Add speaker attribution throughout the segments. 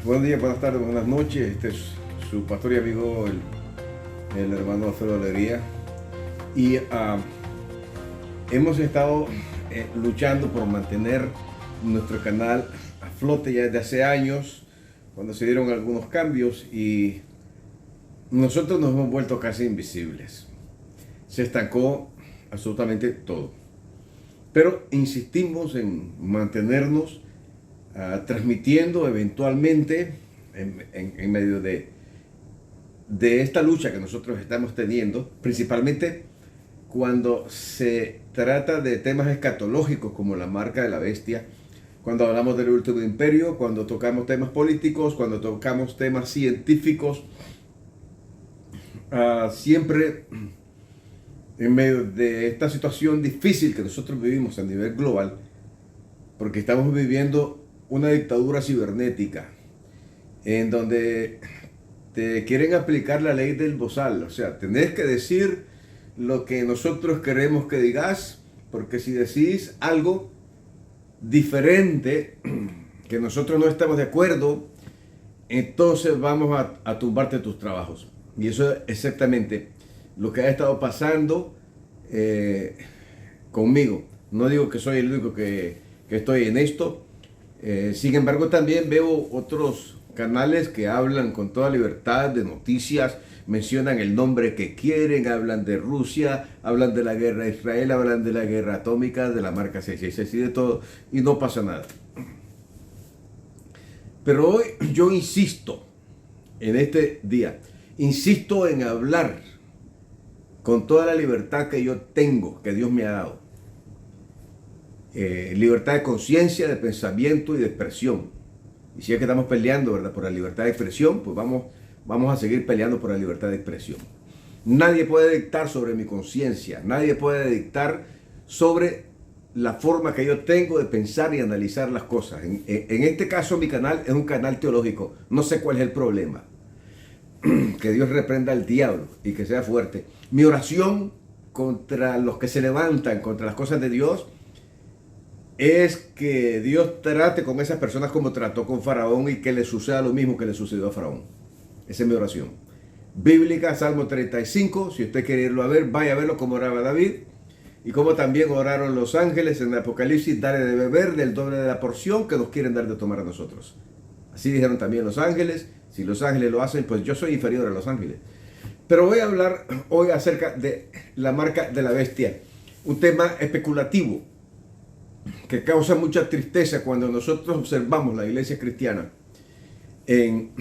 Speaker 1: Buenos días, buenas tardes, buenas noches. Este es su pastor y amigo, el hermano Alfredo Alegría. Y hemos estado luchando por mantener nuestro canal a flote ya desde hace años, cuando se dieron algunos cambios y nosotros nos hemos vuelto casi invisibles. Se estancó absolutamente todo. Pero insistimos en mantenernos transmitiendo eventualmente en medio de esta lucha que nosotros estamos teniendo, principalmente cuando se trata de temas escatológicos como la marca de la bestia, cuando hablamos del último imperio, cuando tocamos temas políticos, cuando tocamos temas científicos, siempre en medio de esta situación difícil que nosotros vivimos a nivel global, porque estamos viviendo una dictadura cibernética en donde te quieren aplicar la ley del bozal, o sea, tenés que decir lo que nosotros queremos que digas, porque si decís algo diferente, que nosotros no estamos de acuerdo, entonces vamos a tumbarte tus trabajos. Y eso es exactamente lo que ha estado pasando conmigo. No digo que soy el único que estoy en esto. Sin embargo, también veo otros canales que hablan con toda libertad de noticias, mencionan el nombre que quieren, hablan de Rusia, hablan de la guerra de Israel, hablan de la guerra atómica, de la marca 666 y de todo, y no pasa nada. Pero hoy yo insisto, en este día, insisto en hablar con toda la libertad que yo tengo, que Dios me ha dado. Libertad de conciencia, de pensamiento y de expresión. Y si es que estamos peleando, ¿verdad?, por la libertad de expresión, pues vamos a seguir peleando por la libertad de expresión. Nadie puede dictar sobre mi conciencia, nadie puede dictar sobre la forma que yo tengo de pensar y analizar las cosas. En este caso, mi canal es un canal teológico. No sé cuál es el problema. Que Dios reprenda al diablo y que sea fuerte. Mi oración contra los que se levantan contra las cosas de Dios es que Dios trate con esas personas como trató con Faraón y que le suceda lo mismo que le sucedió a Faraón. Esa es mi oración. Bíblica, Salmo 35, si usted quiere irlo a ver, vaya a verlo como oraba David y como también oraron los ángeles en el Apocalipsis, dale de beber del doble de la porción que nos quieren dar de tomar a nosotros. Así dijeron también los ángeles. Si los ángeles lo hacen, pues yo soy inferior a los ángeles. Pero voy a hablar hoy acerca de la marca de la bestia, un tema especulativo que causa mucha tristeza cuando nosotros observamos la iglesia cristiana en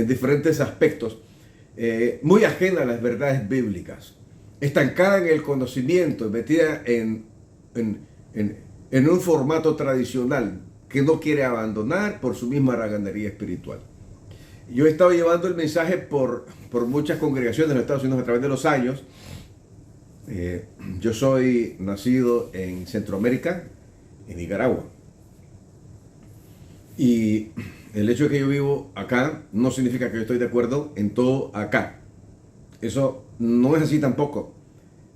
Speaker 1: diferentes aspectos, muy ajena a las verdades bíblicas, estancada en el conocimiento, metida en un formato tradicional que no quiere abandonar por su misma haraganería espiritual. Yo he estado llevando el mensaje por muchas congregaciones en los Estados Unidos a través de los años. Yo soy nacido en Centroamérica, en Nicaragua. Y el hecho de que yo vivo acá no significa que yo estoy de acuerdo en todo acá. Eso no es así tampoco,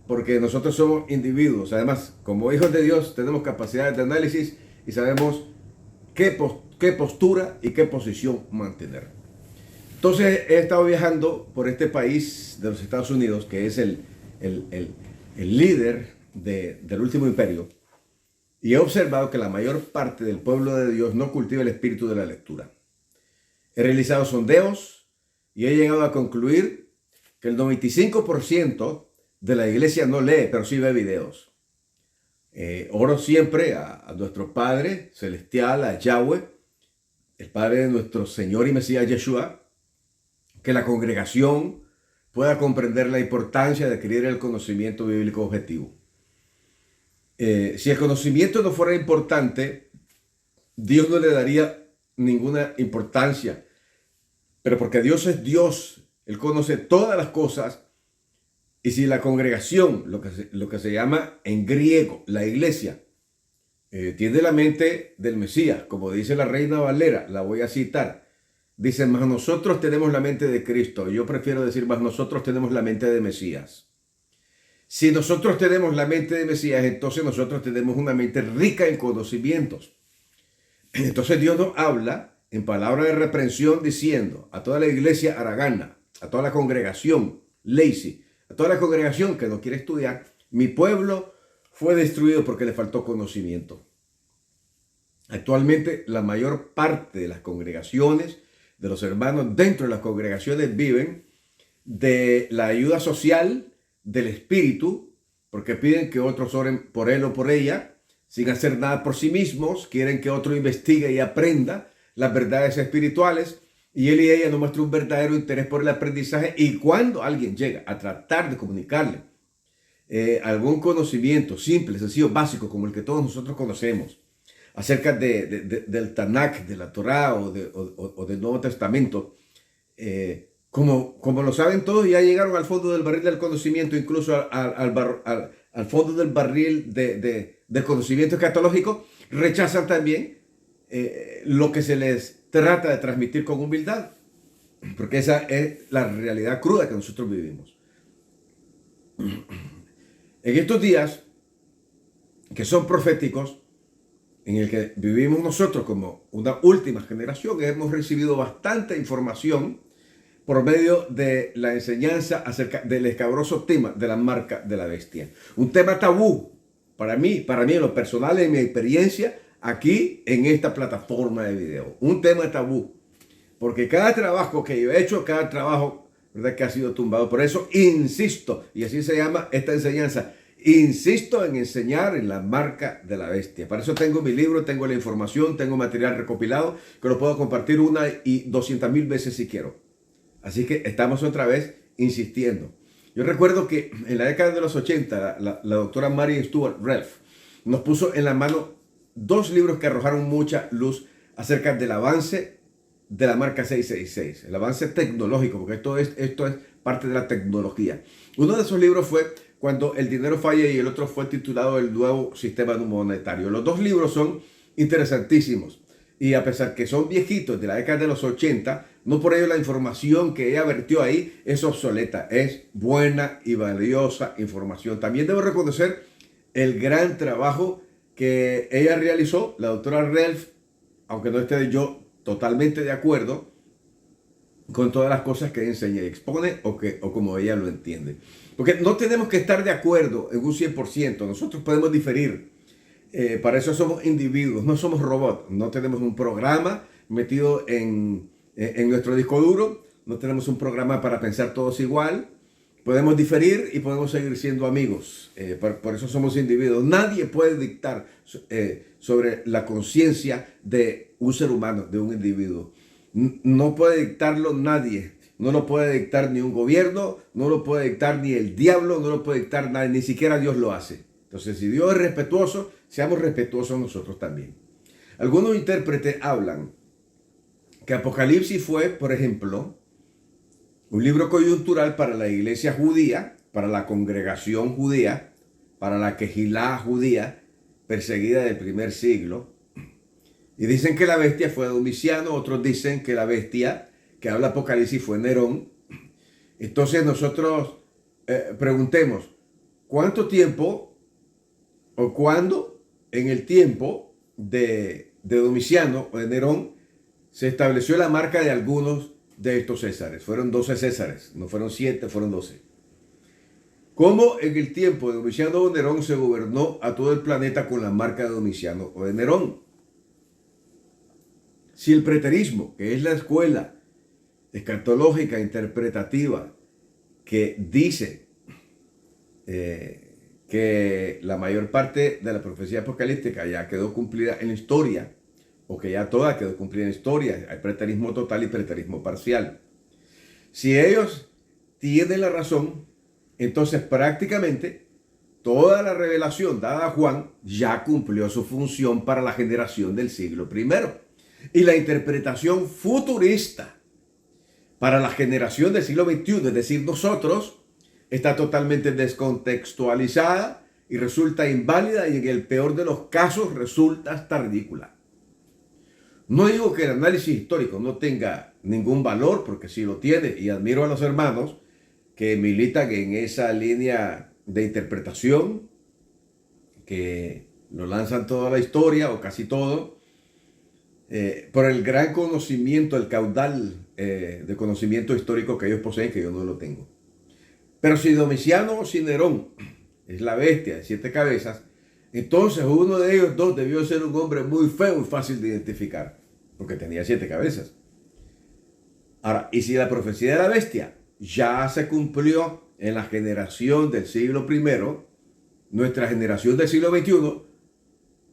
Speaker 1: porque nosotros somos individuos. Además, como hijos de Dios, tenemos capacidades de análisis y sabemos qué postura y qué posición mantener. Entonces he estado viajando por este país de los Estados Unidos, que es el líder del último imperio, y he observado que la mayor parte del pueblo de Dios no cultiva el espíritu de la lectura. He realizado sondeos y he llegado a concluir que el 95% de la iglesia no lee, pero sí ve videos. Oro siempre a nuestro Padre Celestial, a Yahweh, el Padre de nuestro Señor y Mesías Yeshua, que la congregación pueda comprender la importancia de adquirir el conocimiento bíblico objetivo. Si el conocimiento no fuera importante, Dios no le daría ninguna importancia. Pero porque Dios es Dios, Él conoce todas las cosas. Y si la congregación, lo que se llama en griego, la iglesia, tiene la mente del Mesías, como dice la Reina Valera, la voy a citar. Dicen, más nosotros tenemos la mente de Cristo. Yo prefiero decir, más nosotros tenemos la mente de Mesías. Si nosotros tenemos la mente de Mesías, entonces nosotros tenemos una mente rica en conocimientos. Entonces Dios nos habla en palabra de reprensión diciendo a toda la iglesia haragana, a toda la congregación lazy, a toda la congregación que no quiere estudiar, mi pueblo fue destruido porque le faltó conocimiento. Actualmente la mayor parte de las congregaciones, de los hermanos dentro de las congregaciones viven de la ayuda social, del espíritu, porque piden que otros oren por él o por ella, sin hacer nada por sí mismos, quieren que otro investigue y aprenda las verdades espirituales, y él y ella no muestran un verdadero interés por el aprendizaje, y cuando alguien llega a tratar de comunicarle algún conocimiento simple, sencillo, básico, como el que todos nosotros conocemos, acerca del Tanakh, de la Torá o del Nuevo Testamento, como lo saben todos, ya llegaron al fondo del barril del conocimiento, incluso al fondo del barril del conocimiento escatológico, rechazan también lo que se les trata de transmitir con humildad, porque esa es la realidad cruda que nosotros vivimos. En estos días, que son proféticos, en el que vivimos nosotros como una última generación, hemos recibido bastante información por medio de la enseñanza acerca del escabroso tema de la marca de la bestia. Un tema tabú para mí en lo personal, en mi experiencia, aquí en esta plataforma de video. Un tema tabú, porque cada trabajo que yo he hecho, cada trabajo, ¿verdad?, que ha sido tumbado. Por eso insisto, y así se llama esta enseñanza, insisto en enseñar en la marca de la bestia. Para eso tengo mi libro, tengo la información, tengo material recopilado que lo puedo compartir 1 y 200,000 veces si quiero. Así que estamos otra vez insistiendo. Yo recuerdo que en la década de los 80, la doctora Mary Stuart Relf nos puso en la mano 2 libros que arrojaron mucha luz acerca del avance de la marca 666, el avance tecnológico, porque esto es parte de la tecnología. Uno de esos libros fue Cuando el dinero falla y el otro fue titulado El nuevo sistema monetario. Los 2 libros son interesantísimos y a pesar que son viejitos de la década de los 80, no por ello la información que ella vertió ahí es obsoleta, es buena y valiosa información. También debo reconocer el gran trabajo que ella realizó, la doctora Relf, aunque no esté yo totalmente de acuerdo con todas las cosas que enseña y expone o como ella lo entiende. Porque no tenemos que estar de acuerdo en un 100%, nosotros podemos diferir. Para eso somos individuos, no somos robots, no tenemos un programa metido en nuestro disco duro, no tenemos un programa para pensar todos igual. Podemos diferir y podemos seguir siendo amigos, por eso somos individuos. Nadie puede dictar sobre la conciencia de un ser humano, de un individuo. No puede dictarlo nadie, no lo puede dictar ni un gobierno, no lo puede dictar ni el diablo, no lo puede dictar nadie, ni siquiera Dios lo hace. Entonces, si Dios es respetuoso, seamos respetuosos nosotros también. Algunos intérpretes hablan que Apocalipsis fue, por ejemplo, un libro coyuntural para la iglesia judía, para la congregación judía, para la quejilá judía, perseguida del primer siglo. Y dicen que la bestia fue Domiciano, otros dicen que la bestia que habla Apocalipsis fue Nerón. Entonces nosotros preguntemos, ¿cuánto tiempo o cuándo en el tiempo de Domiciano o de Nerón se estableció la marca de algunos de estos Césares? Fueron 12 Césares, no fueron 7, fueron 12. ¿Cómo en el tiempo de Domiciano o Nerón se gobernó a todo el planeta con la marca de Domiciano o de Nerón? Si el preterismo, que es la escuela escatológica interpretativa que dice que la mayor parte de la profecía apocalíptica ya quedó cumplida en la historia, o que ya toda quedó cumplida en la historia, hay preterismo total y preterismo parcial. Si ellos tienen la razón, entonces prácticamente toda la revelación dada a Juan ya cumplió su función para la generación del siglo I. Y la interpretación futurista para la generación del siglo XXI, es decir, nosotros, está totalmente descontextualizada y resulta inválida y en el peor de los casos resulta hasta ridícula. No digo que el análisis histórico no tenga ningún valor, porque sí lo tiene, y admiro a los hermanos que militan en esa línea de interpretación, que lo lanzan toda la historia o casi todo, por el gran conocimiento, el caudal de conocimiento histórico que ellos poseen, que yo no lo tengo. Pero si Domiciano o si Nerón es la bestia de 7 cabezas, entonces uno de ellos dos debió ser un hombre muy feo y fácil de identificar, porque tenía 7 cabezas. Ahora, y si la profecía de la bestia ya se cumplió en la generación del siglo I, nuestra generación del siglo XXI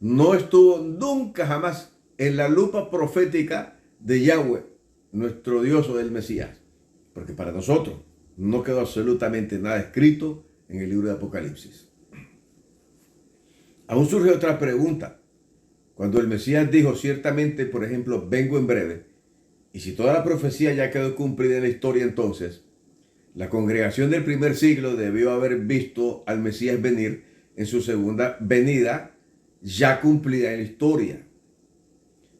Speaker 1: no estuvo nunca jamás en la lupa profética de Yahweh, nuestro Dios o del Mesías, porque para nosotros no quedó absolutamente nada escrito en el libro de Apocalipsis. Aún surge otra pregunta. Cuando el Mesías dijo ciertamente, por ejemplo, vengo en breve, y si toda la profecía ya quedó cumplida en la historia, entonces la congregación del primer siglo debió haber visto al Mesías venir en su segunda venida ya cumplida en la historia.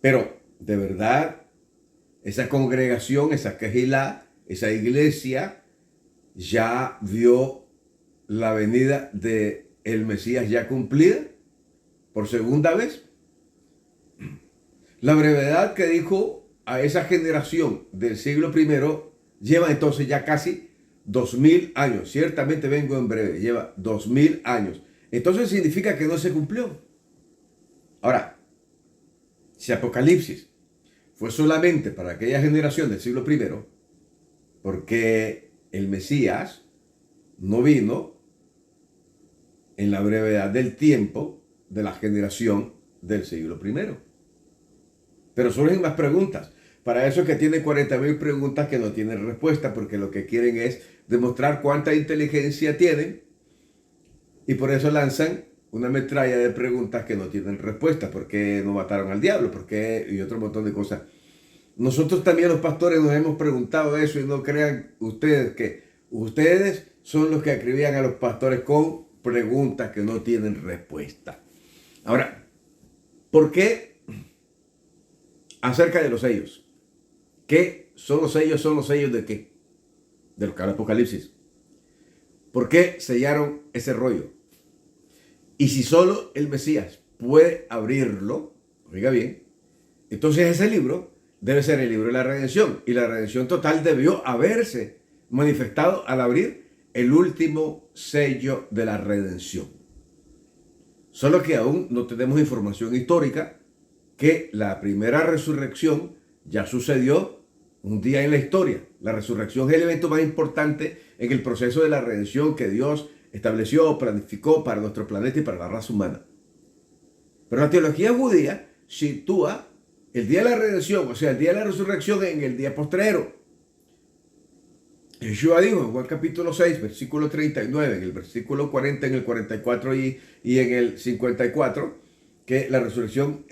Speaker 1: Pero, de verdad, esa congregación, esa quejilá, esa iglesia ya vio la venida de el Mesías ya cumplida por segunda vez. La brevedad que dijo a esa generación del siglo I lleva entonces ya casi 2000 años. Ciertamente vengo en breve, lleva 2000 años. Entonces significa que no se cumplió. Ahora, si Apocalipsis fue solamente para aquella generación del siglo I, porque el Mesías no vino en la brevedad del tiempo de la generación del siglo I. Pero surgen más preguntas. Para eso es que tiene 40.000 preguntas que no tienen respuesta, porque lo que quieren es demostrar cuánta inteligencia tienen, y por eso lanzan una metralla de preguntas que no tienen respuesta. ¿Por qué no mataron al diablo? ¿Por qué? Y otro montón de cosas. Nosotros también los pastores nos hemos preguntado eso, y no crean ustedes que ustedes son los que acribillan a los pastores con preguntas que no tienen respuesta. Ahora, ¿por qué acerca de los sellos? ¿Qué son los sellos? ¿Son los sellos de qué? De los que habla Apocalipsis. ¿Por qué sellaron ese rollo? Y si solo el Mesías puede abrirlo, oiga bien, entonces ese libro debe ser el libro de la redención. Y la redención total debió haberse manifestado al abrir el último sello de la redención. Solo que aún no tenemos información histórica que la primera resurrección ya sucedió un día en la historia. La resurrección es el evento más importante en el proceso de la redención que Dios estableció o planificó para nuestro planeta y para la raza humana. Pero la teología judía sitúa el día de la redención, o sea, el día de la resurrección, en el día postrero. Yeshua dijo en Juan capítulo 6, versículo 39, en el versículo 40, en el 44 y en el 54, que la resurrección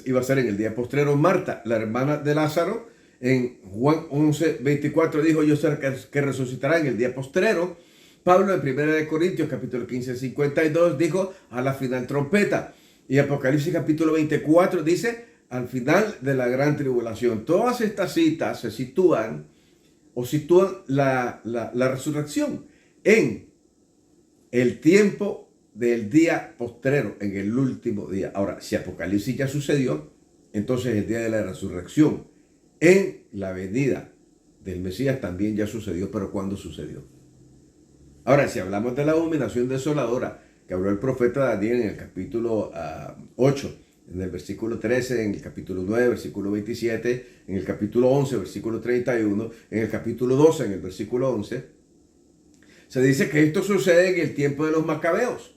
Speaker 1: iba a ser en el día postrero. Marta, la hermana de Lázaro, en Juan 11, 24, dijo: yo sé que resucitará en el día postrero. Pablo, en 1 Corintios capítulo 15, 52, dijo: a la final trompeta. Y Apocalipsis capítulo 24 dice: al final de la gran tribulación. Todas estas citas se sitúan la resurrección en el tiempo del día postrero, en el último día. Ahora, si Apocalipsis ya sucedió, entonces el día de la resurrección en la venida del Mesías también ya sucedió. Pero ¿cuándo sucedió? Ahora, si hablamos de la abominación desoladora que habló el profeta Daniel en el capítulo 8, en el versículo 13, en el capítulo 9, versículo 27, en el capítulo 11, versículo 31, en el capítulo 12, en el versículo 11, se dice que esto sucede en el tiempo de los macabeos,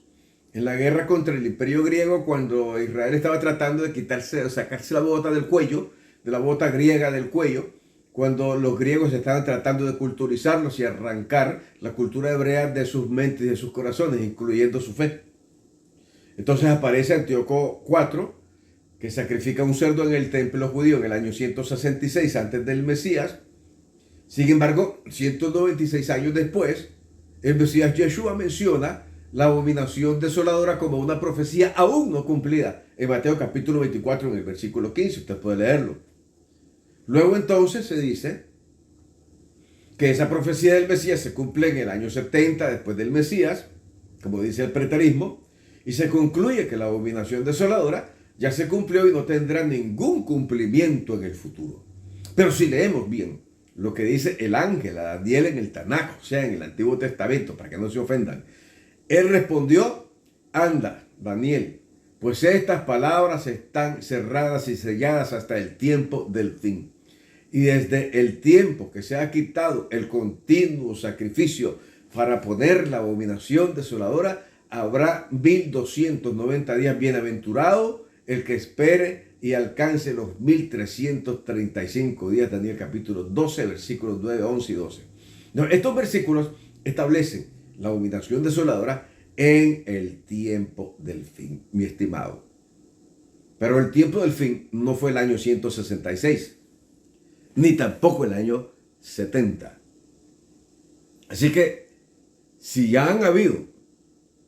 Speaker 1: en la guerra contra el imperio griego, cuando Israel estaba tratando de sacarse la bota del cuello, de la bota griega del cuello, cuando los griegos estaban tratando de culturizarlos y arrancar la cultura hebrea de sus mentes y de sus corazones, incluyendo su fe. Entonces aparece Antíoco IV, que sacrifica un cerdo en el templo judío en el año 166 antes del Mesías. Sin embargo, 196 años después, el Mesías Yeshua menciona la abominación desoladora como una profecía aún no cumplida en Mateo capítulo 24 en el versículo 15. Usted puede leerlo. Luego entonces se dice que esa profecía del Mesías se cumple en el año 70 después del Mesías, como dice el preterismo, y se concluye que la abominación desoladora ya se cumplió y no tendrá ningún cumplimiento en el futuro. Pero si leemos bien lo que dice el ángel a Daniel en el Tanaj, o sea, en el Antiguo Testamento, para que no se ofendan, él respondió: anda, Daniel, pues estas palabras están cerradas y selladas hasta el tiempo del fin. Y desde el tiempo que se ha quitado el continuo sacrificio para poner la abominación desoladora, habrá 1290 días. Bienaventurado el que espere y alcance los 1335 días. Daniel capítulo 12, versículos 9, 11 y 12. No, estos versículos establecen la abominación desoladora en el tiempo del fin, mi estimado. Pero el tiempo del fin no fue el año 166, ni tampoco el año 70. Así que, si ya han habido,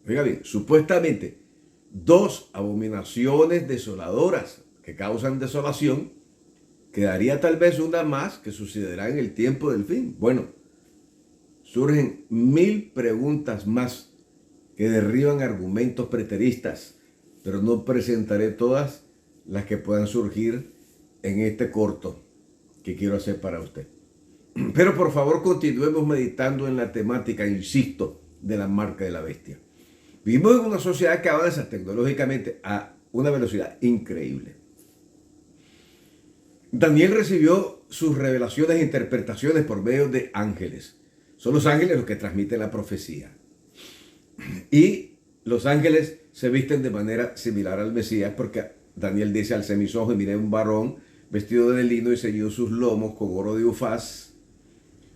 Speaker 1: oiga bien, supuestamente 2 abominaciones desoladoras que causan desolación, quedaría tal vez una más que sucederá en el tiempo del fin. Bueno, surgen 1000 preguntas más que derriban argumentos preteristas, pero no presentaré todas las que puedan surgir en este corto que quiero hacer para usted. Pero por favor continuemos meditando en la temática, insisto, de la marca de la bestia. Vivimos en una sociedad que avanza tecnológicamente a una velocidad increíble. Daniel recibió sus revelaciones e interpretaciones por medio de ángeles. Son los ángeles los que transmiten la profecía. Y los ángeles se visten de manera similar al Mesías, porque Daniel dice: alcé mis ojos y miré un varón vestido de lino y ceñido sus lomos con oro de Ufaz.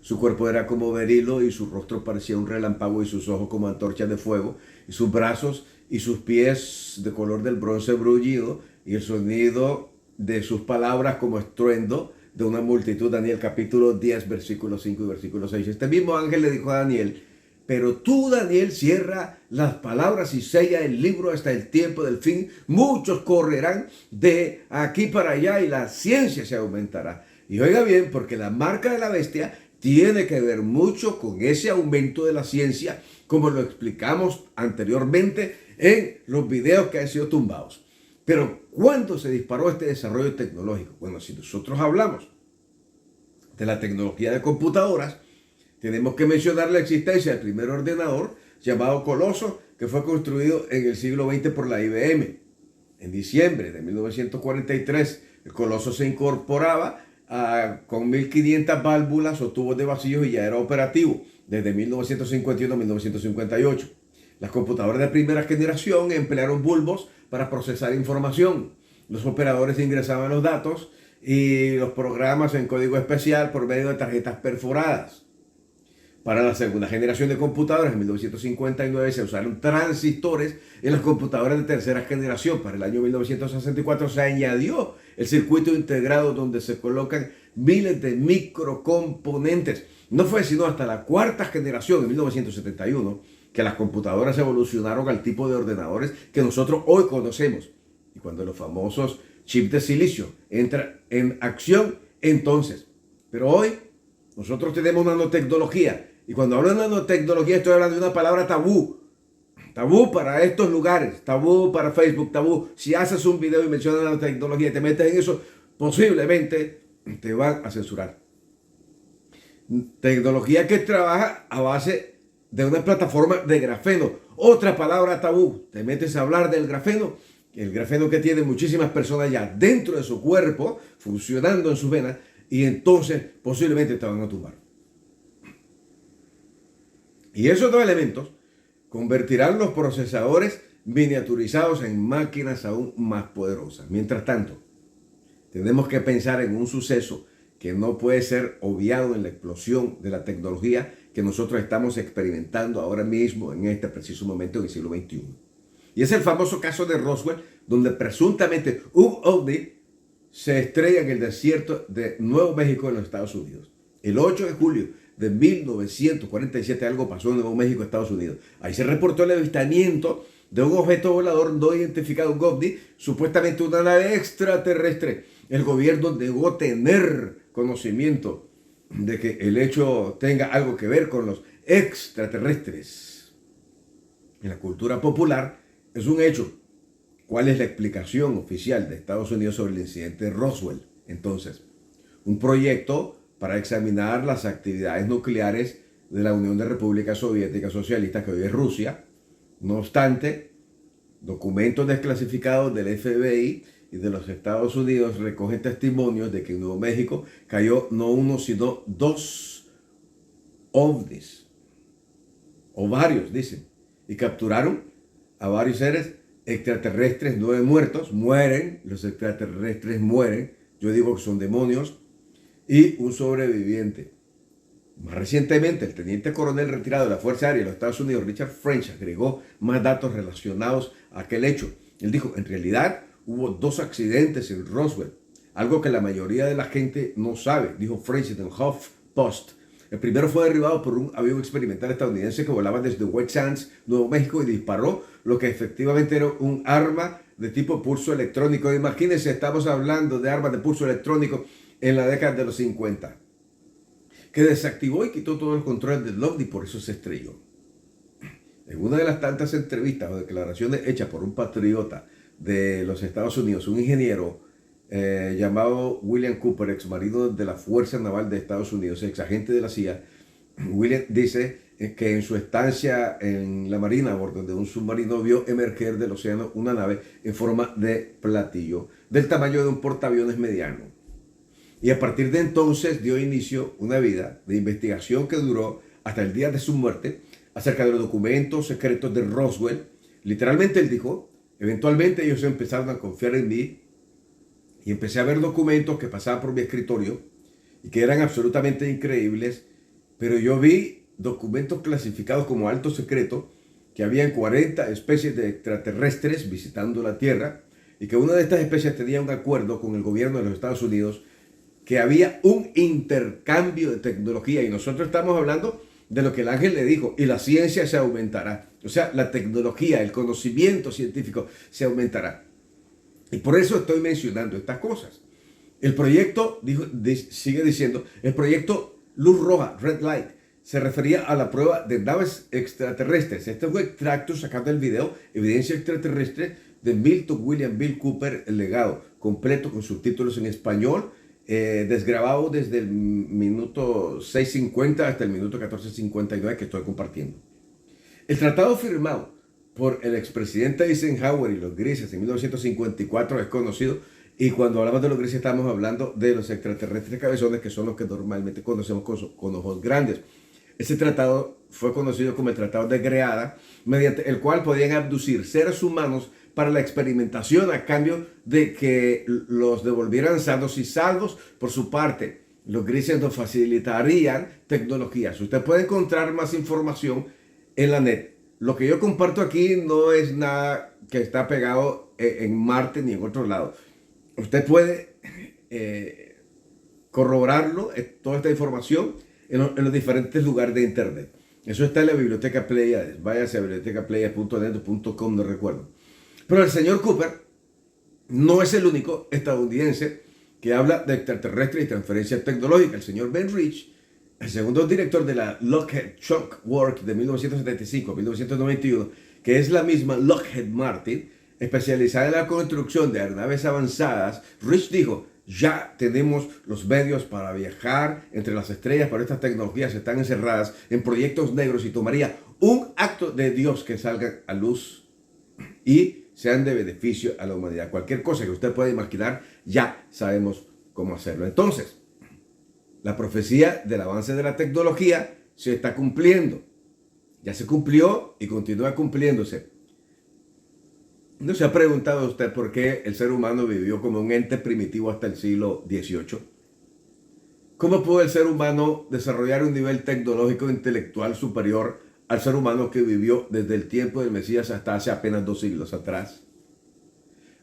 Speaker 1: Su cuerpo era como berilo y su rostro parecía un relámpago y sus ojos como antorchas de fuego y sus brazos y sus pies de color del bronce brullido y el sonido de sus palabras como estruendo de una multitud. Daniel capítulo 10 versículo 5 y versículo 6. Este mismo ángel le dijo a Daniel: pero tú, Daniel, cierra las palabras y sella el libro hasta el tiempo del fin. Muchos correrán de aquí para allá y la ciencia se aumentará. Y oiga bien, porque la marca de la bestia tiene que ver mucho con ese aumento de la ciencia, como lo explicamos anteriormente en los videos que han sido tumbados. Pero ¿cuándo se disparó este desarrollo tecnológico? Bueno, si nosotros hablamos de la tecnología de computadoras, tenemos que mencionar la existencia del primer ordenador llamado Coloso, que fue construido en el siglo XX por la IBM. En diciembre de 1943, el Coloso se incorporaba con 1500 válvulas o tubos de vacío y ya era operativo desde 1951 a 1958. Las computadoras de primera generación emplearon bulbos para procesar información. Los operadores ingresaban los datos y los programas en código especial por medio de tarjetas perforadas. Para la segunda generación de computadoras, en 1959, se usaron transistores en las computadoras de tercera generación. Para el año 1964 se añadió el circuito integrado donde se colocan miles de microcomponentes. No fue sino hasta la cuarta generación, en 1971, que las computadoras evolucionaron al tipo de ordenadores que nosotros hoy conocemos. Y cuando los famosos chips de silicio entran en acción, entonces. Pero hoy nosotros tenemos nanotecnología. Y cuando hablo de nanotecnología estoy hablando de una palabra tabú. Tabú para estos lugares, tabú para Facebook, tabú. Si haces un video y mencionas nanotecnología y te metes en eso, posiblemente te van a censurar. Tecnología que trabaja a base de una plataforma de grafeno. Otra palabra tabú. Te metes a hablar del grafeno. El grafeno que tiene muchísimas personas ya dentro de su cuerpo, funcionando en sus venas, y entonces posiblemente te van a tumbar. Y esos 2 elementos convertirán los procesadores miniaturizados en máquinas aún más poderosas. Mientras tanto, tenemos que pensar en un suceso que no puede ser obviado en la explosión de la tecnología que nosotros estamos experimentando ahora mismo en este preciso momento en el siglo XXI. Y es el famoso caso de Roswell, donde presuntamente un ovni se estrella en el desierto de Nuevo México en los Estados Unidos. El 8 de julio de 1947 algo pasó en Nuevo México, Estados Unidos. Ahí se reportó el avistamiento de un objeto volador no identificado, un ovni, supuestamente una nave extraterrestre. El gobierno negó tener conocimiento de que el hecho tenga algo que ver con los extraterrestres. En la cultura popular es un hecho. ¿Cuál es la explicación oficial de Estados Unidos sobre el incidente de Roswell? Entonces, un proyecto para examinar las actividades nucleares de la Unión de Repúblicas Soviéticas Socialistas, que hoy es Rusia. No obstante, documentos desclasificados del FBI y de los Estados Unidos recogen testimonios de que en Nuevo México cayó no uno, sino dos ovnis, o varios, dicen, y capturaron a varios seres extraterrestres, 9 muertos, mueren, los extraterrestres mueren, yo digo que son demonios, y un sobreviviente. Más recientemente, el teniente coronel retirado de la Fuerza Aérea de los Estados Unidos, Richard French, agregó más datos relacionados a aquel hecho. Él dijo, en realidad hubo 2 accidentes en Roswell, algo que la mayoría de la gente no sabe, dijo French en el HuffPost. El primero fue derribado por un avión experimental estadounidense que volaba desde White Sands, Nuevo México, y disparó lo que efectivamente era un arma de tipo pulso electrónico. Imagínense, estamos hablando de armas de pulso electrónico en la década de los 50, que desactivó y quitó todo el control del ovni, por eso se estrelló. En una de las tantas entrevistas o declaraciones hechas por un patriota de los Estados Unidos, un ingeniero llamado William Cooper, ex marido de la Fuerza Naval de Estados Unidos, ex agente de la CIA, William dice que en su estancia en la Marina, a bordo de un submarino, vio emerger del océano una nave en forma de platillo, del tamaño de un portaaviones mediano. Y a partir de entonces dio inicio una vida de investigación que duró hasta el día de su muerte acerca de los documentos secretos de Roswell. Literalmente él dijo, eventualmente ellos empezaron a confiar en mí y empecé a ver documentos que pasaban por mi escritorio y que eran absolutamente increíbles, pero yo vi documentos clasificados como alto secreto, que habían 40 especies de extraterrestres visitando la Tierra y que una de estas especies tenía un acuerdo con el gobierno de los Estados Unidos, que había un intercambio de tecnología, y nosotros estamos hablando de lo que el ángel le dijo, y la ciencia se aumentará. O sea, la tecnología, el conocimiento científico se aumentará. Y por eso estoy mencionando estas cosas. El proyecto, sigue diciendo, el proyecto Luz Roja, Red Light, se refería a la prueba de naves extraterrestres. Este fue extracto sacado del video Evidencia Extraterrestre de Milton William Bill Cooper, el legado, completo con subtítulos en español, desgrabado desde el minuto 6:50 hasta el minuto 14:59 que estoy compartiendo. El tratado firmado por el expresidente Eisenhower y los grises en 1954 es conocido, y cuando hablamos de los grises estamos hablando de los extraterrestres cabezones, que son los que normalmente conocemos con ojos grandes. Ese tratado fue conocido como el Tratado de Greada, mediante el cual podían abducir seres humanos para la experimentación a cambio de que los devolvieran sanos y salvos. Por su parte, los grises nos facilitarían tecnologías. Usted puede encontrar más información en la net. Lo que yo comparto aquí no es nada que está pegado en Marte ni en otro lado. Usted puede corroborarlo, toda esta información, en los diferentes lugares de internet. Eso está en la biblioteca Pleiades. Váyase a bibliotecapleiades.net.com, no recuerdo. Pero el señor Cooper no es el único estadounidense que habla de extraterrestres y transferencia tecnológica. El señor Ben Rich, el segundo director de la Lockheed Chuck Work de 1975 a 1991, que es la misma Lockheed Martin, especializada en la construcción de aeronaves avanzadas, Rich dijo, ya tenemos los medios para viajar entre las estrellas, pero estas tecnologías están encerradas en proyectos negros y tomaría un acto de Dios que salgan a luz y sean de beneficio a la humanidad. Cualquier cosa que usted pueda imaginar, ya sabemos cómo hacerlo. Entonces, la profecía del avance de la tecnología se está cumpliendo. Ya se cumplió y continúa cumpliéndose. ¿No se ha preguntado usted por qué el ser humano vivió como un ente primitivo hasta el siglo XVIII? ¿Cómo pudo el ser humano desarrollar un nivel tecnológico e intelectual superior al ser humano que vivió desde el tiempo del Mesías hasta hace apenas 2 siglos atrás?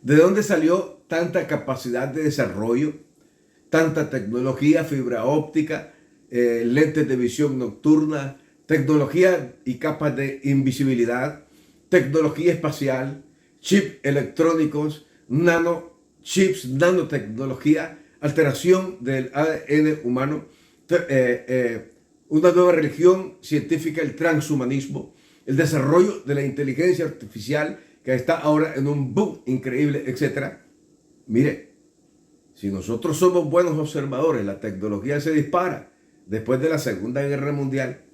Speaker 1: ¿De dónde salió tanta capacidad de desarrollo, tanta tecnología, fibra óptica, lentes de visión nocturna, tecnología y capas de invisibilidad, tecnología espacial, chips electrónicos, nanochips, nanotecnología, alteración del ADN humano, una nueva religión científica, el transhumanismo, el desarrollo de la inteligencia artificial, que está ahora en un boom increíble, etcétera. Mire, si nosotros somos buenos observadores, la tecnología se dispara. Después de la Segunda Guerra Mundial,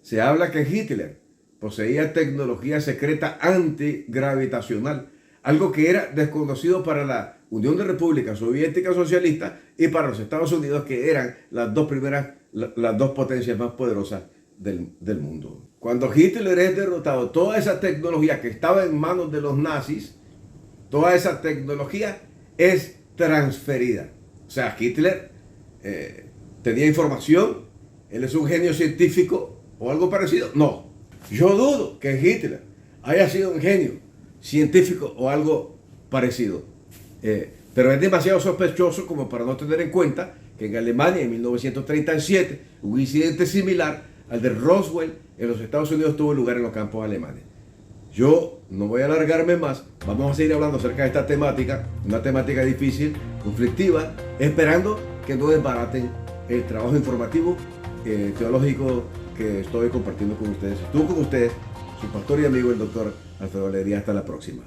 Speaker 1: se habla que Hitler poseía tecnología secreta antigravitacional, algo que era desconocido para la Unión de Repúblicas Soviéticas Socialistas y para los Estados Unidos, que eran las dos potencias más poderosas del mundo. Cuando Hitler es derrotado, toda esa tecnología que estaba en manos de los nazis, toda esa tecnología es transferida. O sea, Hitler tenía información, él es un genio científico o algo parecido. No, yo dudo que Hitler haya sido un genio científico o algo parecido. Pero es demasiado sospechoso como para no tener en cuenta que en Alemania en 1937 un incidente similar al de Roswell en los Estados Unidos tuvo lugar en los campos alemanes. Yo no voy a alargarme más, vamos a seguir hablando acerca de esta temática, una temática difícil, conflictiva, esperando que no desbaraten el trabajo informativo teológico que estoy compartiendo con ustedes. Estuvo con ustedes su pastor y amigo el doctor Alfredo Alegría. Hasta la próxima.